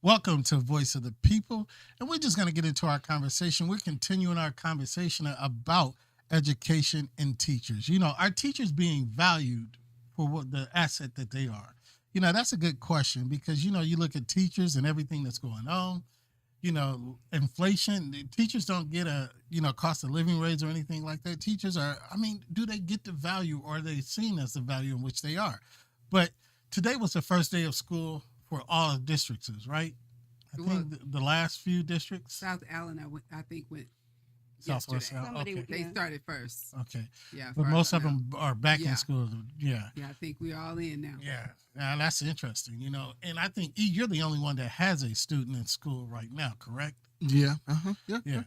Welcome to Voice of the People. And we're just going to get into our conversation. We're continuing our conversation about education and teachers. Our teachers being valued for what the asset that they are. That's a good question because, you look at teachers and everything that's going on, inflation. Teachers don't get a, cost of living raise or anything like that. Teachers are, do they get the value or are they seen as the value in which they are? But today was the first day of school for all districts, right? I think the last few districts. South Allen, I think went Southwest. yesterday. Okay. They started first. Okay. Yeah. But most of them are back in school. Yeah. Yeah, I think we're all in now. Yeah. Now that's interesting, and I think you're the only one that has a student in school right now, correct? Yeah. Yeah. Yeah.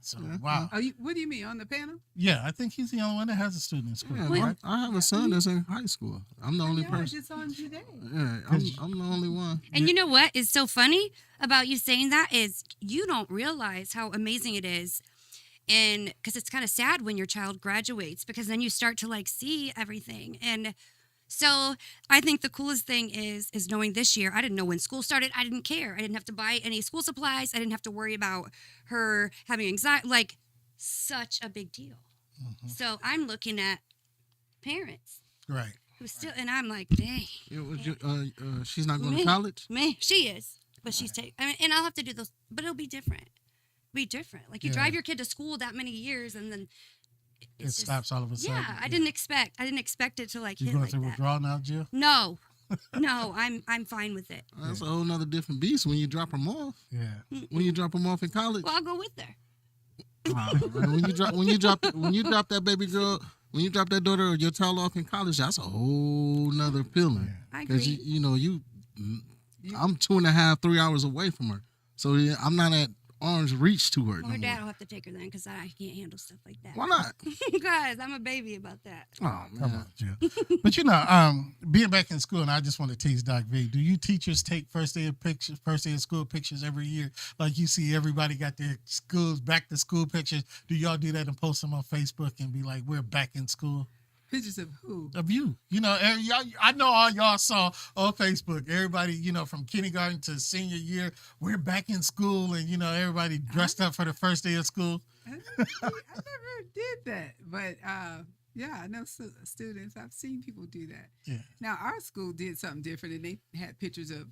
So wow. Oh, what do you mean on the panel? Yeah, I think he's the only one that has a student in school. Yeah, I have a son that's in high school. I'm the only person. Just on today. Yeah, I'm the only one. And you know what is so funny about you saying that is you don't realize how amazing it is. And because it's kind of sad when your child graduates because then you start to see everything. And so I think the coolest thing is knowing this year, I didn't know when school started. I didn't care. I didn't have to buy any school supplies. I didn't have to worry about her having anxiety. Such a big deal. Mm-hmm. So I'm looking at parents. Right. Who still, and I'm like, dang. She's not going to college? Man, she is. But she's and I'll have to do those, but it'll be different. You drive your kid to school that many years and then it stops all of a sudden. Yeah, I didn't expect it to You going through withdrawal now, Jill? No, I'm fine with it. That's a whole nother different beast when you drop them off. Yeah. When you drop them off in college. Well, I'll go with her. When you drop that baby girl, when you drop that daughter or your child off in college, that's a whole nother feeling. I agree. Because I'm 2.5, 3 hours away from her, so I'm not at arm's reach to her. Well, her dad will have to take her then because I can't handle stuff like that. Why not? Because I'm a baby about that. Oh, man. Come on, Jill. But being back in school, and I just want to tease Doc V. Do you teachers take first day of school pictures every year? Like you see everybody got their back to school pictures. Do y'all do that and post them on Facebook and be like, we're back in school? Pictures of who? Of you. I know all y'all saw on Facebook. Everybody, from kindergarten to senior year, we're back in school and, everybody dressed up for the first day of school. I never did that. But, I know students. I've seen people do that. Yeah. Now, our school did something different, and they had pictures of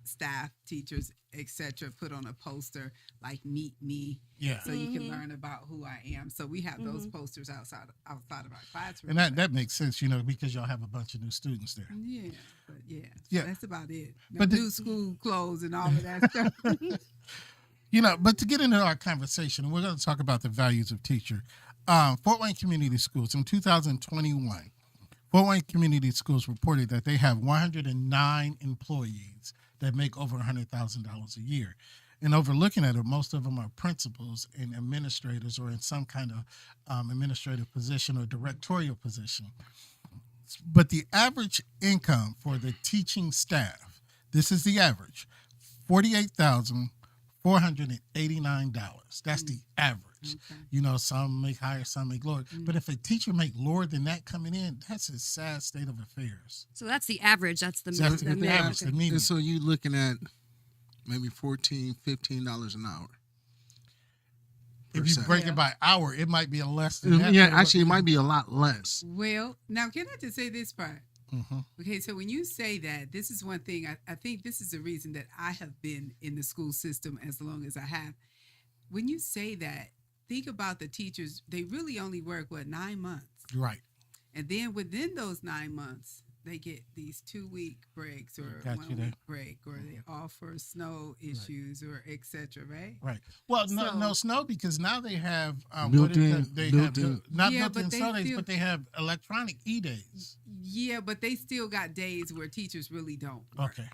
staff, teachers, etc. put on a poster like "Meet Me," yeah, so you can learn about who I am. So we have those posters outside of our classroom, and that makes sense, because y'all have a bunch of new students there. Yeah, but yeah, that's about it. But new school clothes and all of that stuff. But to get into our conversation, we're going to talk about the values of teacher. Fort Wayne Community Schools in 2021. Fort Wayne Community Schools reported that they have 109 employees that make over $100,000 a year. And overlooking at it, most of them are principals and administrators or in some kind of administrative position or directorial position. But the average income for the teaching staff, this is the average, $48,489. That's the average. Okay. Some make higher, some make lower. Mm-hmm. But if a teacher make lower than that coming in, that's a sad state of affairs. So that's the average. That's the average. The median. So you're looking at maybe $14, $15 an hour. If you break it by hour, it might be a less than that. Yeah, actually, it might be a lot less. Well, now can I just say this part? Mm-hmm. Okay, so when you say that, this is one thing. I think this is the reason that I have been in the school system as long as I have. When you say that, think about the teachers. They really only work, 9 months? Right. And then within those 9 months, they get these 2-week breaks or 1-week break, or they offer snow issues or etc. Right? Right. Well, no snow because now they have not built-in snow days, but they have electronic e-days. Yeah, but they still got days where teachers really don't work. Okay.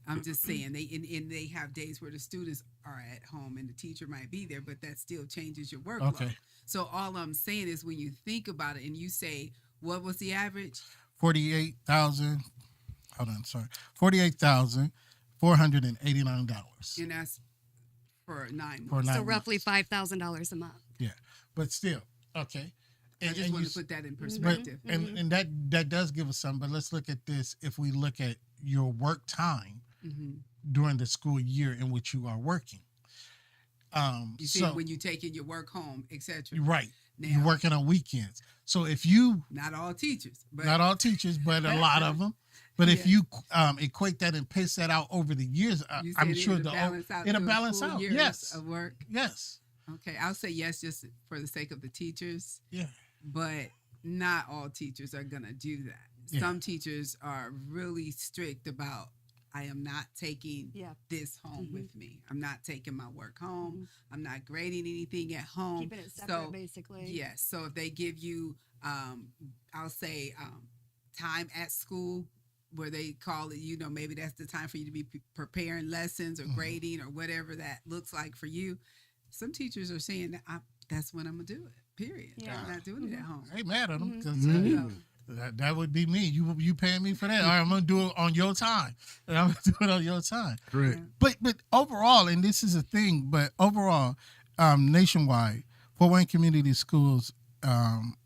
I'm just saying they have days where the students are at home and the teacher might be there, but that still changes your workload. Okay. So all I'm saying is when you think about it and you say, what was the average? $48,489. And that's for 9 months. So roughly $5,000 a month. Yeah, but still, okay. I just want to put that in perspective. And that does give us some, but let's look at this. If we look at your work time, during the school year in which you are working. You see, when you take in your work home, etc. Right. Now, You're working on weekends. So if you, not all teachers, but not all teachers, but a lot of them. But if Yeah. you equate that and pace that out over the years, you I'm said sure it'll balance out. it'll to a balance full out. years Yes. of work. Yes. Okay, I'll say yes just for the sake of the teachers, Yeah. but not all teachers are gonna do that. Yeah. Some teachers are really strict about I am not taking Yeah. this home Mhm. with me. I'm not taking my work home. I'm not grading anything at home. Keeping it separate, So basically. yes, so if they give you I'll say time at school where they call it, maybe that's the time for you to be preparing lessons or Mhm. grading or whatever that looks like for you. Some teachers are saying that that's when I'm gonna do it. Period. Yeah. I'm not doing it at home. I ain't mad at them because Mhm. that would be me. You paying me for that? All right, I'm gonna do it on your time. And I'm gonna do it on your time. Correct. But overall, and this is a thing, but overall, nationwide, Fort Wayne Community Schools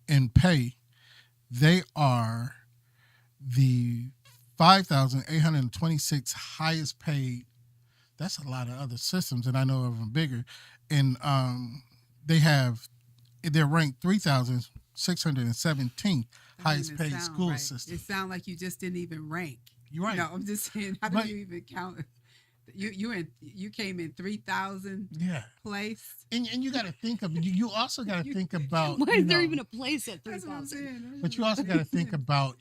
in pay, they are the 5,826 highest paid. That's a lot of other systems, and I know of them bigger. And they're ranked 3,617th highest Doesn't paid sound school right. system. It sounds like you just didn't even rank. You're right. No, I'm just saying. How But- do you even count? You came in 3,000 Yeah. place. And you got to think of you also got to think about Why you is there know, even a place at That's what I'm 3,000? saying. but you also got to think about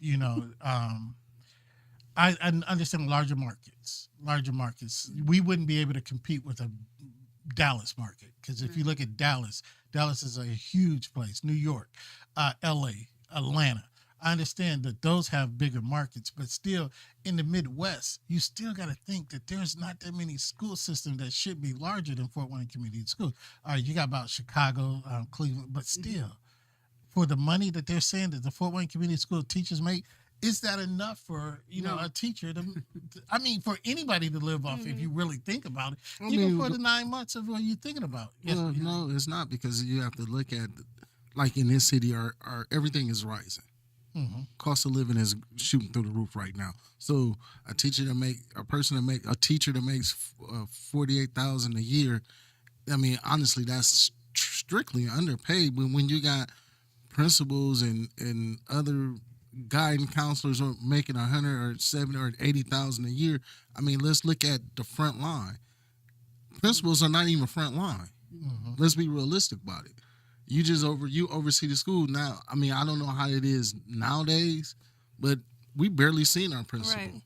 I understand larger markets we wouldn't be able to compete with a Dallas market because if you look at Dallas is a huge place. New York, LA, Atlanta. I understand that those have bigger markets, but still in the Midwest, you still got to think that there's not that many school systems that should be larger than Fort Wayne Community Schools. All right, you got about Chicago, Cleveland, but still, for the money that they're saying that the Fort Wayne Community School teachers make, is that enough for No. a teacher to? I mean, for anybody to live off if you really think about it, I even mean, for the 9 months of what you're thinking about. Yes, Well, no, it's not because you have to look at, like in this city, our everything is rising. Mhm. Cost of living is shooting through the roof right now. So a teacher that makes 48,000 a year. I mean, honestly, that's strictly underpaid. When you got principals and other guidance counselors are making 100 or 70 or 80,000 a year. I mean, let's look at the front line. Principals are not even front line. Mhm. Let's be realistic about it. You oversee the school now. I mean, I don't know how it is nowadays, but we barely seen our principal. Right.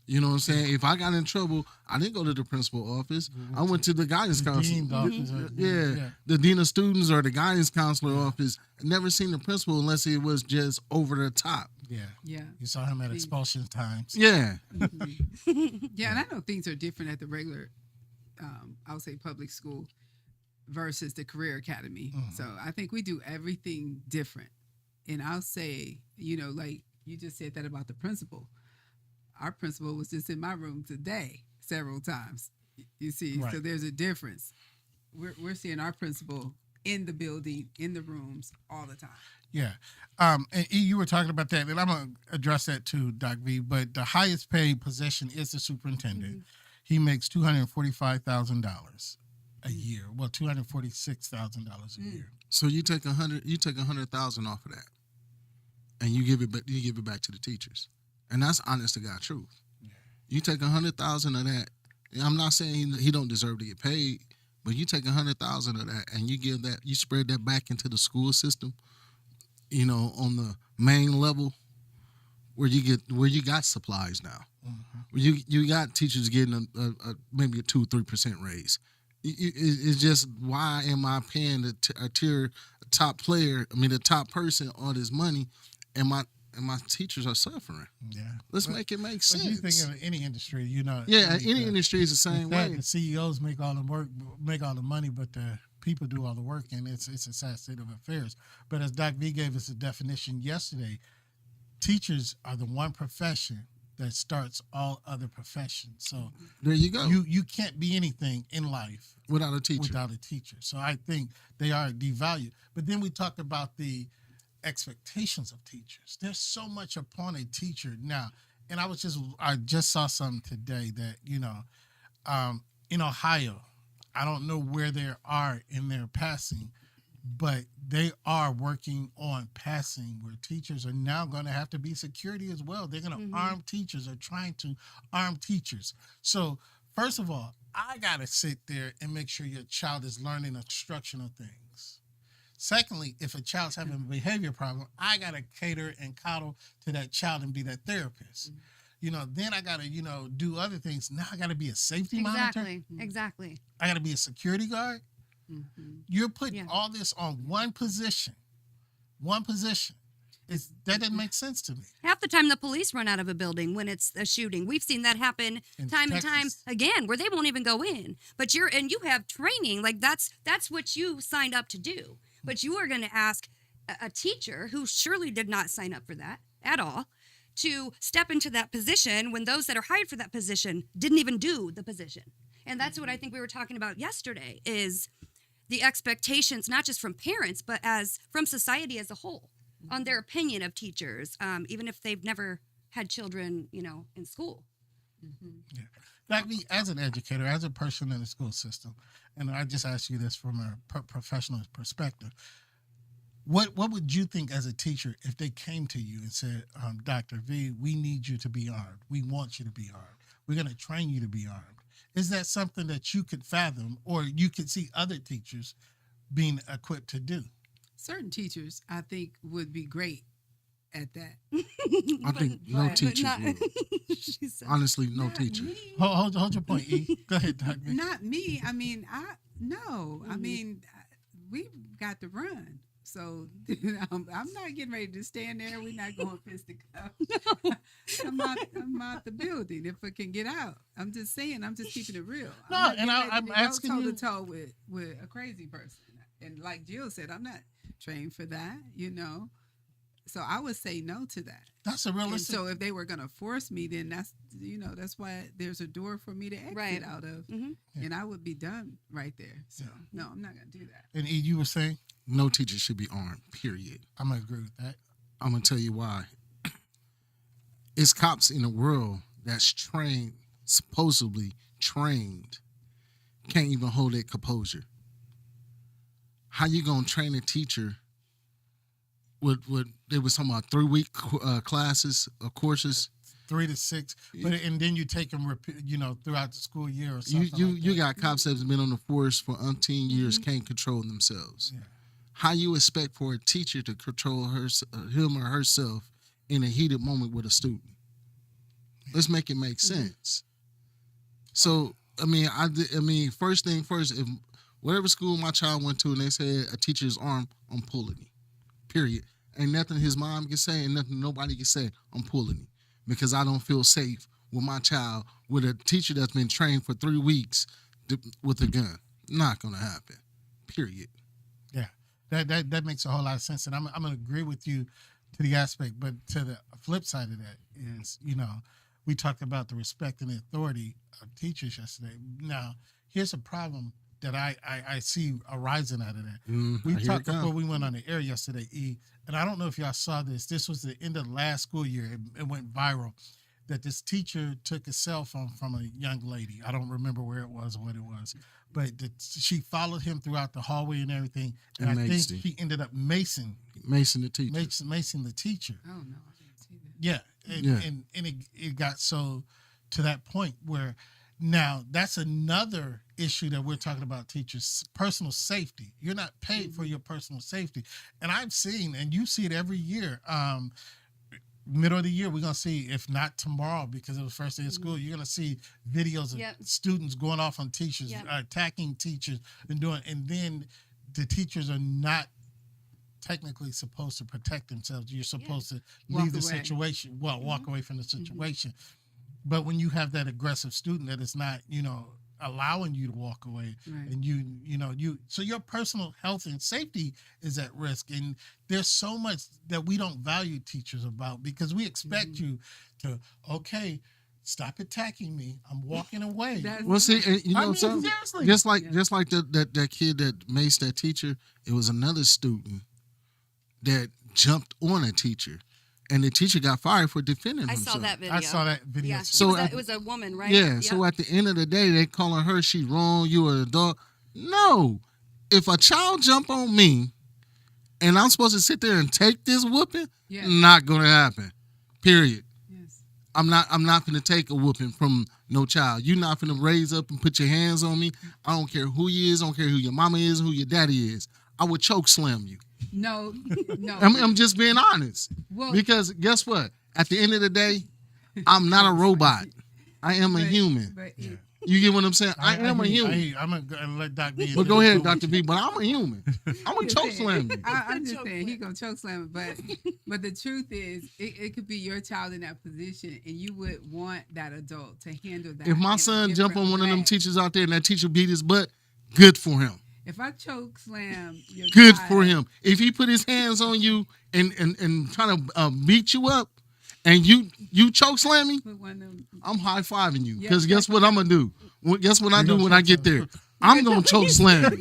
You know what I'm saying? If I got in trouble, I didn't go to the principal office. I went to the guidance The counselor. dean's office, Yeah, the dean of students or the guidance counselor office. Never seen the principal unless it was just over the top. yeah. Yeah. You saw him at expulsion times. Yeah, Yeah, and I know things are different at the regular, I would say public school versus the career academy. Mhm. So I think we do everything different. And I'll say, like you just said that about the principal. Our principal was just in my room today several times. You see, so Right. there's a difference. We're seeing our principal in the building, in the rooms all the time. Yeah. And E, you were talking about that, and I'm going to address that too, Doc V. But the highest paid position is the superintendent. He makes $245,000 a year. Well, $246,000 a year. so you take 100,000 off of that, and you give it back to the teachers, and that's honest to God truth. You take 100,000 of that. And I'm not saying he don't deserve to get paid, but you take 100,000 of that and you spread that back into the school system. On the main level, where you got supplies now, where you got teachers getting a maybe a 2-3% raise. It's just, why am I paying the top person all this money, and my teachers are suffering? Yeah. Let's But- make it make But you sense. think of any industry, Yeah, any industry is the same way. The CEOs make all the work, make all the money, but the people do all the work, and it's a sad state of affairs. But as Doc V gave us a definition yesterday, teachers are the one profession that starts all other professions. So There you go. you can't be anything in life Without a teacher. without a teacher. So I think they are devalued. But then we talk about the expectations of teachers. There's so much upon a teacher now. and I just saw something today that in Ohio, I don't know where they are in their passing, but they are working on passing where teachers are now going to have to be security as well. They're going to arm teachers or trying to arm teachers. So first of all, I got to sit there and make sure your child is learning instructional things. Secondly, if a child's having a behavior problem, I got to cater and coddle to that child and be that therapist. Then I got to, do other things. Now I got to be a safety monitor. Exactly. I got to be a security guard. You're putting Yeah. all this on one position. That doesn't make sense to me. Half the time, the police run out of a building when it's a shooting. We've seen that happen In time and time Texas. again, where they won't even go in. But you have training, like that's what you signed up to do. But you are going to ask a teacher who surely did not sign up for that at all to step into that position when those that are hired for that position didn't even do the position. And that's what I think we were talking about yesterday is the expectations, not just from parents, but from society as a whole on their opinion of teachers, even if they've never had children, in school. Yeah. Like me, as an educator, as a person in the school system, and I just ask you this from a professional perspective, what would you think as a teacher if they came to you and said, Dr. V, we need you to be armed. We want you to be armed. We're going to train you to be armed. Is that something that you could fathom or you could see other teachers being equipped to do? Certain teachers, I think, would be great at that. I think no but teachers not- would. She said, Honestly, no Not teacher. me. Hold your point, E. Go ahead, Dr. V. Not me. I mean, I mean, we've got to run. So I'm not getting ready to stand there. We're not going fist to cuff. I'm out the building if I can get out. I'm just saying. I'm just keeping it real. No, I'm not and getting ready I'm to go asking you- toe to toe with a crazy person. And like Jill said, I'm not trained for that. So I would say no to that. That's a And realistic. so if they were going to force me, then that's why there's a door for me to exit Right. out of, Mhm. and I would be done right there. So no, I'm not going to do that. And E, you were saying? No teacher should be armed, period. I'm going to agree with that. I'm going to tell you why. It's cops in the world that's trained, supposedly trained, can't even hold their composure. How you going to train a teacher with they was talking about 3-week classes or courses? 3 to 6, and then you take them, throughout the school year or something. You got cops that's been on the force for umpteen years, can't control themselves. Yeah. How you expect for a teacher to control him or herself in a heated moment with a student? Let's make it make sense. So I mean, first thing first, if whatever school my child went to and they said a teacher is armed, I'm pulling him. Period. Ain't nothing his mom can say, and nothing nobody can say. I'm pulling him because I don't feel safe with my child with a teacher that's been trained for 3 weeks with a gun. Not gonna happen. Period. Yeah, that makes a whole lot of sense, and I'm gonna agree with you to the aspect, but to the flip side of that is, we talked about the respect and the authority of teachers yesterday. Now, here's a problem that I see arising out of that. We talked before we went on the air yesterday, E, and I don't know if y'all saw this. This was the end of last school year. It went viral that this teacher took a cell phone from a young lady. I don't remember where it was or what it was, but she followed him throughout the hallway and everything. And I think Maced him. he ended up macing Mason the teacher. the teacher. Oh no, I didn't see that. Yeah, and, Yeah. and it got so to that point where now that's another issue that we're talking about, teachers' personal safety. You're not paid for your personal safety, and I've seen, and you see it every year. Middle of the year, we're gonna see, if not tomorrow, because it was first day of school, you're gonna see videos of Yep. students going off on teachers, Yep. attacking teachers, and then the teachers are not technically supposed to protect themselves. You're supposed to Walk leave the away. situation, walk away from the situation. But when you have that aggressive student that is not, allowing you to walk away, Right. and so your personal health and safety is at risk. And there's so much that we don't value teachers about, because we expect you to, okay, stop attacking me. I'm walking away. That's- Well, see, and you know I mean, something? seriously. Just like Yeah. that kid that maced that teacher, it was another student that jumped on a teacher and the teacher got fired for defending I himself. saw that video. I saw that video. Yeah. So it was a woman, right? Yeah. So at the end of the day, they calling her she wrong. You an adult. No. If a child jump on me, and I'm supposed to sit there and take this whooping, Yes. not gonna happen. Period. Yes. I'm not gonna take a whooping from no child. You're not gonna raise up and put your hands on me. I don't care who you is. I don't care who your mama is, who your daddy is. I would choke slam you. No. No. I'm just being honest. well, Because guess what? At the end of the day, I'm not a robot. I am a but- human. But You get what I'm saying? I am a human. I'm gonna let Dr. B. But go ahead, Dr. B. But I'm a human. I'm a choke slam you. I'm just saying he gonna choke slam it, but the truth is, it could be your child in that position, and you would want that adult to handle that. If my in a son jump on different one of them way. teachers out there and that teacher beat his butt, good for him. If I choke slam your Good child, for him. If he put his hands on you and trying to beat you up, and you choke slam me, put one of them. I'm high fiving you. Yeah, Because guess what I'm gonna do? Guess what I do when I get there? I'm gonna choke slam you.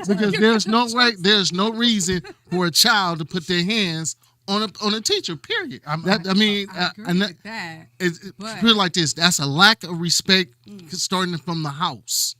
Because there's no way, there's no reason for a child to put their hands on a teacher. Period. I'm- I mean, I agree and that, with that. it's But- put it like this. That's a lack of respect starting from the house.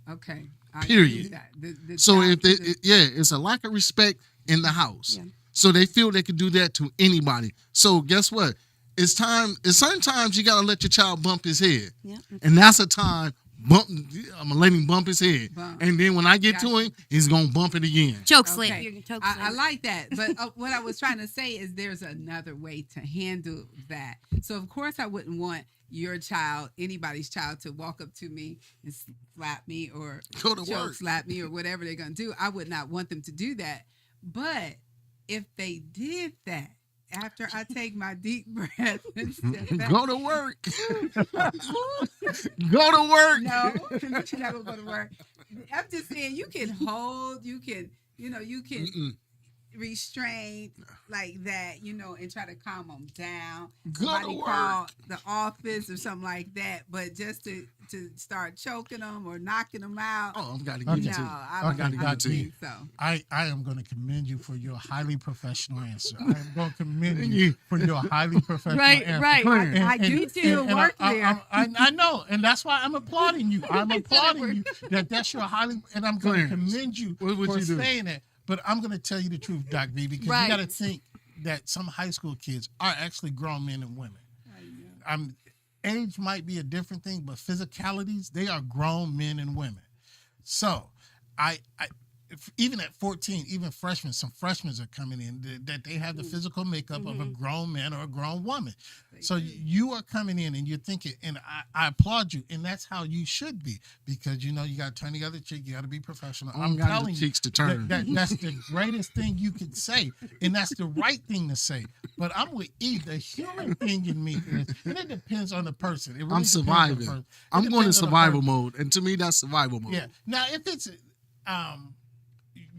Okay. I agree Period. with that. The So child if they, should- it's a lack of respect in the house. Yeah. So they feel they could do that to anybody. So guess what? It's time. It's certain times you gotta let your child bump his head, Yeah. and that's a time. I'm gonna let him bump his head, Bump. and then when I get to Gotcha. him, he's gonna bump it again. Choke Okay. slam. You can choke I slam. like that, but what I was trying to say is there's another way to handle that. So of course I wouldn't want your child, anybody's child, to walk up to me and slap me or Go to choke work. slap me or whatever they're gonna do. I would not want them to do that. But if they did that after I take my deep breath and step back, Go to work. Go to work. no, you're not gonna go to work. I'm just saying you can hold, you can Mm-mm. restrain like that, and try to calm them down. Go to Somebody work. call the office or something like that, but just to start choking them or knocking them out. Oh, I've got to Okay. give No, it to you. I Okay, don't got you. think so. I am going to commend you for your highly professional answer. I am going to commend you for your highly professional Right, answer. right. And- I do and- too, and work I, there. I know, and that's why I'm applauding you. I'm applauding you that's your highly, and I'm going to Clarence, commend you what would for you do? saying that. But I'm going to tell you the truth, Doc B, because Right. you got to think that some high school kids are actually grown men and women. Age might be a different thing, but physicalities, they are grown men and women. So, even at 14, even freshmen, some freshmen are coming in that they have the physical makeup of a grown man or a grown woman. So you are coming in and you're thinking, and I applaud you, and that's how you should be, because you got to turn the other cheek. You got to be professional. I I'm don't got the telling you, cheeks to turn. that's the greatest thing you could say, and that's the right thing to say. But I'm with E. The human thing in me is, and it depends on the person. It really I'm depends on the surviving. person. It I'm going to depends on the survival person. mode, and to me, that's survival mode. Yeah. Now, if it's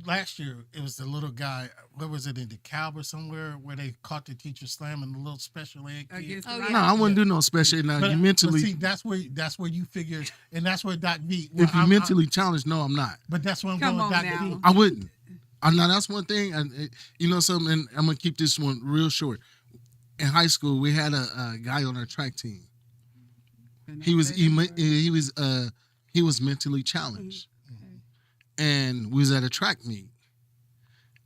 last year, it was the little guy. Where was it, in DeKalb or somewhere, where they caught the teacher slamming the little special ed kid? Against Oh, the yeah. No, I wouldn't do no special. Now, But, you but mentally, see, that's where you figure, and that's where Doc B. if you mentally challenged, no, I'm not. but that's what I'm Come going with on Doc B. now. I wouldn't. Now that's one thing, and you know something. And I'm gonna keep this one real short. In high school, we had a guy on our track team. He was mentally challenged, and we was at a track meet,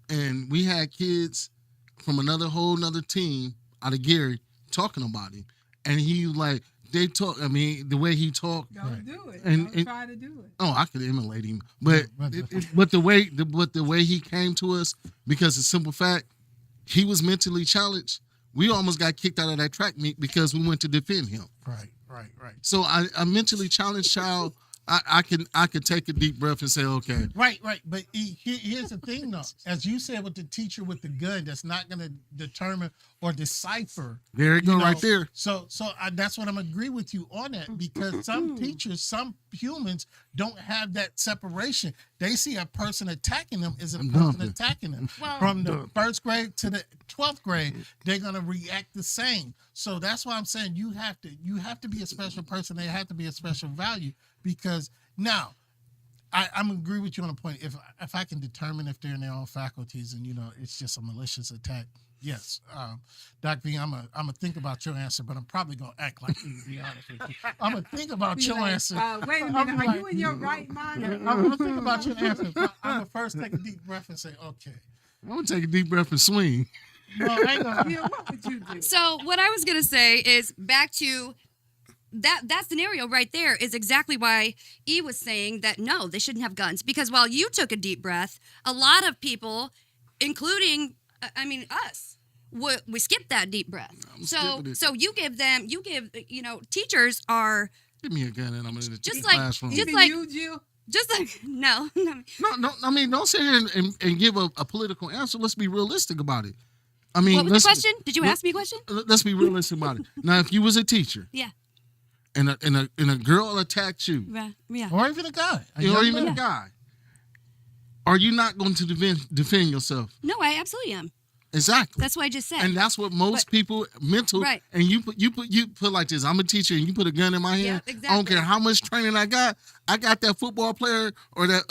and we had kids from whole nother team out of Gary talking about him, and he like they talk. I mean, the way he talked. Don't do it. And- Don't try to do it. Oh, I could emulate him, but Yeah, but the way he came to us, because the simple fact he was mentally challenged, we almost got kicked out of that track meet because we went to defend him. Right. So a mentally challenged child, I could take a deep breath and say, okay, Right. But here's the thing, though. As you said with the teacher with the gun, that's not going to determine or decipher. there you go, right there. So that's what I'm agree with you on that, because some teachers, some humans don't have that separation. They see a person attacking them as a person Nothing. attacking them. Well- From the first grade to the 12th grade, they're gonna react the same. So that's why I'm saying you have to be a special person. They have to be a special value, because now I'm agree with you on a point. If I can determine if they're in their own faculties and it's just a malicious attack, Yes, Doc V, I'm gonna think about your answer, but I'm probably gonna act like you. To be honest with you, I'm gonna think about Be your like, answer. wait a I'm minute, are like- you in your right Yeah, mind? I'm gonna think about your answer. I'm gonna first take a deep breath and say, okay. I'm gonna take a deep breath and swing. No, I ain't gonna. Yeah, what would you do? So what I was gonna say is back to that scenario right there is exactly why E was saying that no, they shouldn't have guns, because while you took a deep breath, a lot of people, including us, we skipped that deep breath. I'm So skipping it. so you give teachers are Give me a gun and I'm in the Just like- classroom. just Even like- you, Jill? just like no. No, I mean, don't sit here and give a political answer. Let's be realistic about it. I mean, What was the let's, question? Did you let- ask me a question? let's be realistic about it. Now, if you was a teacher, Yeah. and a girl attacked you, Yeah. Or even a guy. or young even man. a guy, are you not going to defend yourself? No, I absolutely am. Exactly. That's what I just said. And that's what most people mental. Right. And you put like this. I'm a teacher, and you put a gun in my hand. Yeah, I don't exactly. care how much training I got. I got that football player or that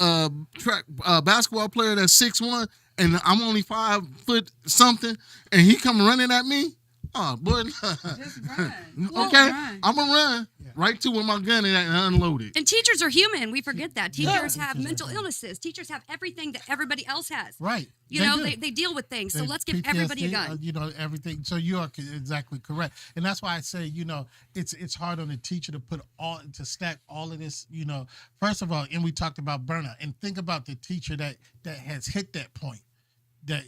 basketball player that's 6'1", and I'm only 5 foot something, and he come running at me. Oh boy. Just run. Okay, Run. I'm gonna run right to with my gun and unload it. And teachers are human. We forget that. Teachers Yeah. have mental illnesses. Teachers have everything that everybody else has. Right. You They know, do. they deal with things. So There's let's give everybody a PTSD, gun. You know, everything. So you are exactly correct, and that's why I say, you know, it's hard on the teacher to stack all of this. You know, first of all, and we talked about burnout, and think about the teacher that has hit that point, that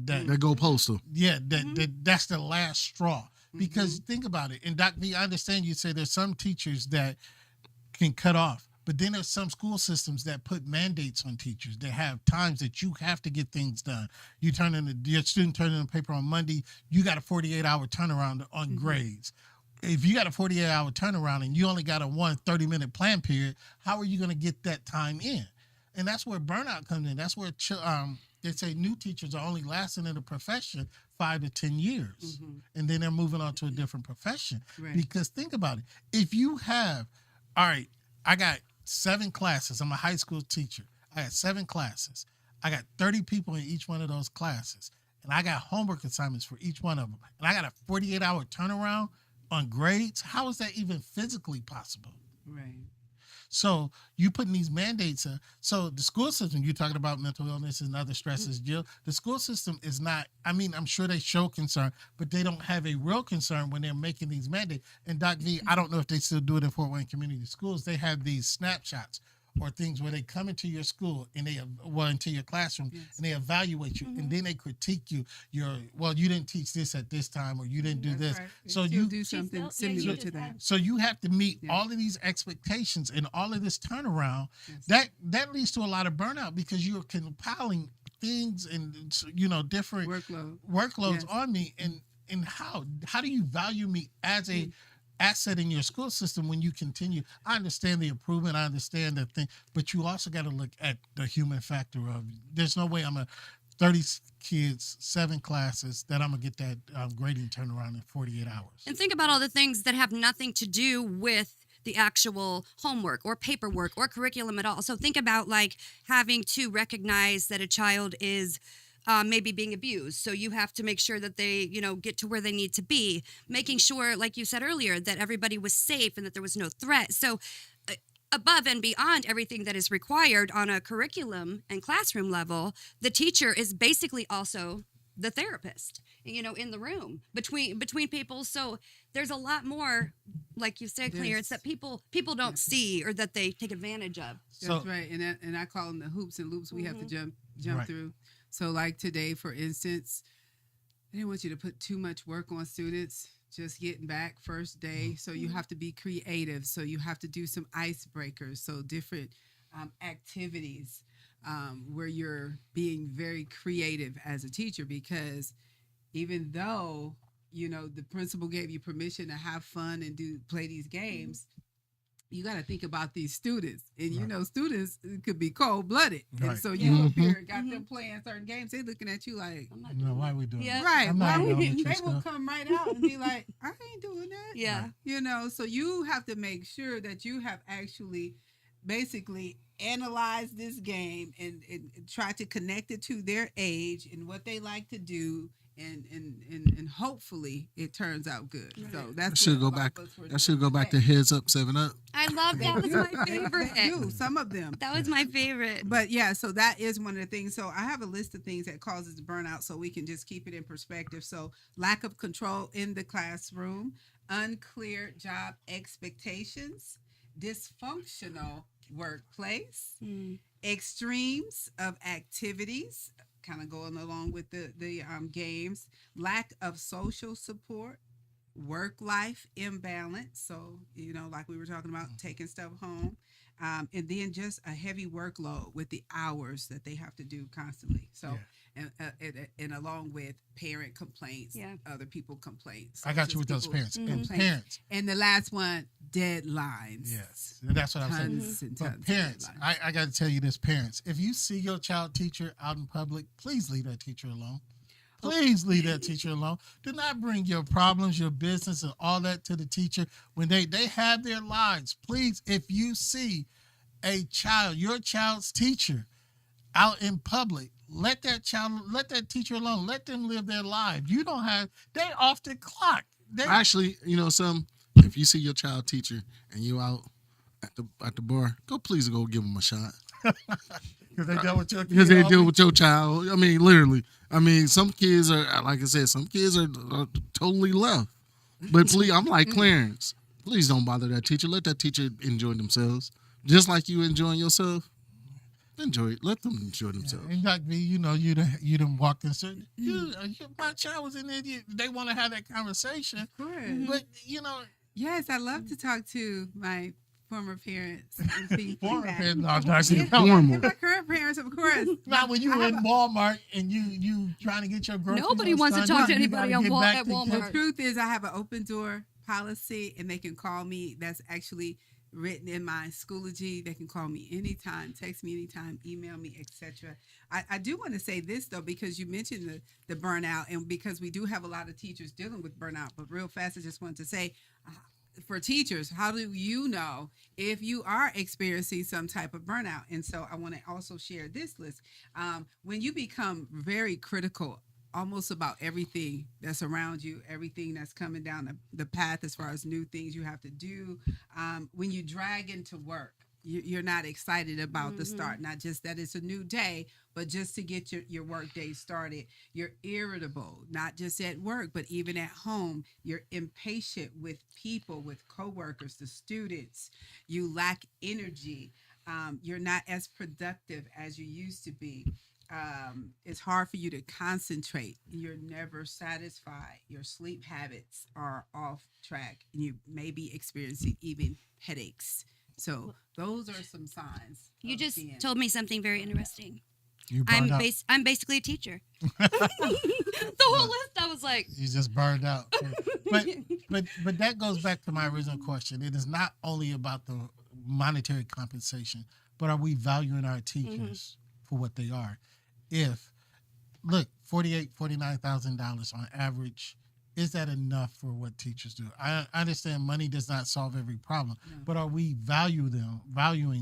That go postal. yeah, that's the last straw. Because think about it, and Doc V, I understand you say there's some teachers that can cut off, but then there's some school systems that put mandates on teachers that have times that you have to get things done. Your student turn in a paper on Monday, you got a 48-hour turnaround on grades. If you got a 48-hour turnaround and you only got a 30-minute plan period, how are you going to get that time in? And that's where burnout comes in. That's where they say new teachers are only lasting in the profession 5 to 10 years, and then they're moving on to a different profession. Right. Because think about it. If you have, all right, I got 7 classes. I'm a high school teacher. I got 7 classes. I got 30 people in each one of those classes, and I got homework assignments for each one of them. And I got a 48-hour turnaround on grades. How is that even physically possible? Right. So you putting these mandates in. So the school system, you're talking about mental illness and other stresses, Jill. The school system is not, I mean, I'm sure they show concern, but they don't have a real concern when they're making these mandates. And Doc V, I don't know if they still do it in Fort Wayne Community Schools. They have these snapshots or things where they come into your school and into your classroom, Yes. and they evaluate you, and then they critique you. You didn't teach this at this time, or you didn't do this. Right. So Still you do something yeah, similar you to just that. had- so you have to meet Yeah. all of these expectations and all of this turnaround. Yes. That leads to a lot of burnout because you're compiling things and different Workload. workloads Yes. on me. And how do you value me as a asset in your school system when you continue? I understand the improvement, I understand that thing, but you also got to look at the human factor of there's no way I'm 30 kids, 7 classes that I'm gonna get that grading turnaround in 48 hours. And think about all the things that have nothing to do with the actual homework or paperwork or curriculum at all. So think about like having to recognize that a child is maybe being abused. So you have to make sure that they, get to where they need to be, making sure, like you said earlier, that everybody was safe and that there was no threat. So above and beyond everything that is required on a curriculum and classroom level, the teacher is basically also the therapist, in the room between people. So there's a lot more, like you said, Clarence, that people don't see or that they take advantage of. So That's right. And I call them the hoops and loops we have to jump Right. through. So like today, for instance, I didn't want you to put too much work on students just getting back first day. So you have to be creative. So you have to do some icebreakers. So different activities where you're being very creative as a teacher, because even though, the principal gave you permission to have fun and play these games, you got to think about these students, and Right. students could be cold-blooded, and Right. so you up here got Mhm. them playing certain games. They looking at you like, I'm not no, doing why that. are we doing Yeah. that? right? I'm not Why in would elementary they will stuff. come right out and be like, I ain't doing that. Yeah. So you have to make sure that you have actually basically analyzed this game and try to connect it to their age and what they like to do, and hopefully it turns out good. So that's I should what go a lot back. of us were I should go doing back to today. Heads Up 7 Up. I love that. Was my favorite. They do, some of them. That was my favorite. But yeah, so that is one of the things. So I have a list of things that causes burnout, so we can just keep it in perspective. So lack of control in the classroom, unclear job expectations, dysfunctional workplace, Mm. extremes of activities, kind of going along with the games, lack of social support, work life imbalance. So like we were talking about, taking stuff home, and then just a heavy workload with the hours that they have to do constantly. So and along with parent complaints, Yeah. other people complaints. I got you with those People parents. And complain. parents, And the last one, deadlines. yes, and that's what I'm saying. Tons and But tons. parents, of deadlines. I got to tell you this, parents, if you see your child teacher out in public, please leave that teacher alone. Please leave that teacher alone. Do not bring your problems, your business, and all that to the teacher when they have their lives. Please, if you see a child, your child's teacher, out in public, let that teacher alone. Let them live their life. You don't have. They off the clock. Actually, if you see your child teacher and you out at the bar, please go give them a shot. Because they deal with your Because kid they all deal week. with your child. I mean, literally. I mean, some kids are, like I said, some kids are totally left. But please, I'm like Clarence. Please don't bother that teacher. Let that teacher enjoy themselves. Just like you enjoying yourself. Enjoy it. Let them enjoy themselves. And like me, you done walked in. So my child was in there. They want to have that conversation, Of course. but Yes, I love to talk to my former parents and see former feedback. parents, no, that's Yeah, Formal. and my current parents, of course. not when you I were have in Walmart and you trying to get your groceries. Nobody on wants to Sunday, talk to you anybody gotta on get back at to Walmart. The get- truth is, I have an open door policy, and they can call me. That's actually written in my Schoology. They can call me anytime, text me anytime, email me, etc. I do want to say this though, because you mentioned the burnout, and because we do have a lot of teachers dealing with burnout. But real fast, I just wanted to say, for teachers, how do you know if you are experiencing some type of burnout? And so I want to also share this list. When you become very critical almost about everything that's around you, everything that's coming down the path as far as new things you have to do, when you drag into work, you're not excited about the start, not just that it's a new day, but just to get your work day started. You're irritable, not just at work, but even at home. You're impatient with people, with coworkers, the students. You lack energy. You're not as productive as you used to be. It's hard for you to concentrate. You're never satisfied. Your sleep habits are off track. And you may be experiencing even headaches. So those are some signs. You of just being told me something very interesting. You burned out. I'm basically a teacher. The whole list, I was like, You just burned out. But that goes back to my original question. It is not only about the monetary compensation, but are we valuing our teachers for what they are? If look, $49,000 on average, is that enough for what teachers do? I understand money does not solve every problem, No. but are we valuing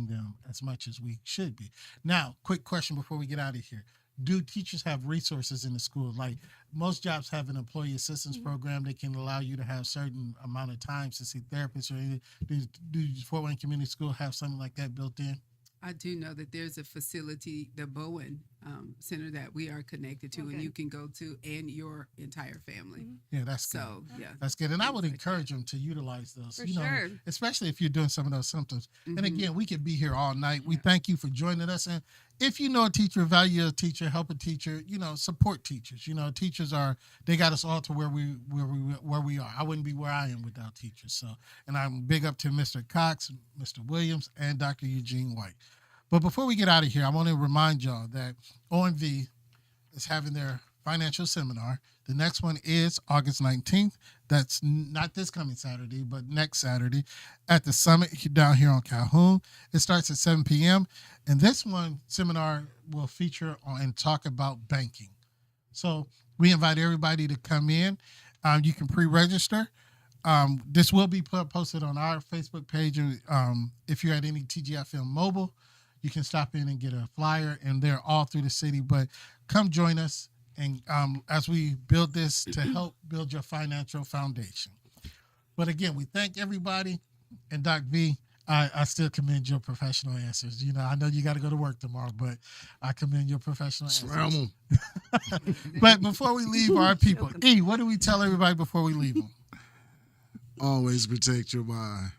them as much as we should be? Now, quick question before we get out of here. Do teachers have resources in the school? Like most jobs have an employee assistance program that can allow you to have certain amount of times to see therapists or anything. Do Fort Wayne Community School have something like that built in? I do know that there's a facility, the Bowen Center, that we are connected to, Okay. and you can go to, and your entire family. Yeah, that's good. So yeah, That's good. And I things would like encourage them to utilize those, For sure. especially if you're doing some of those symptoms. And Mhm. again, we could be here all night. We Yeah. thank you for joining us. And if you know a teacher, value a teacher, help a teacher, support teachers. Teachers they got us all to where we are. I wouldn't be where I am without teachers. So, and I'm big up to Mr. Cox, Mr. Williams, and Dr. Eugene White. But before we get out of here, I want to remind y'all that OMV is having their financial seminar. The next one is August 19th. That's not this coming Saturday, but next Saturday at the summit down here on Calhoun. It starts at 7 p.m. And this seminar will feature and talk about banking. So we invite everybody to come in. You can pre-register. This will be posted on our Facebook page. If you're at any TGIFM mobile, you can stop in and get a flyer, and they're all through the city. But come join us. and as we build this to help build your financial foundation. But again, we thank everybody. And Doc V, I still commend your professional answers. You know, I know you got to go to work tomorrow, but I commend your professional Slam answers. 'em. But before we leave our people, E, what do we tell everybody before we leave them? Always protect your mind.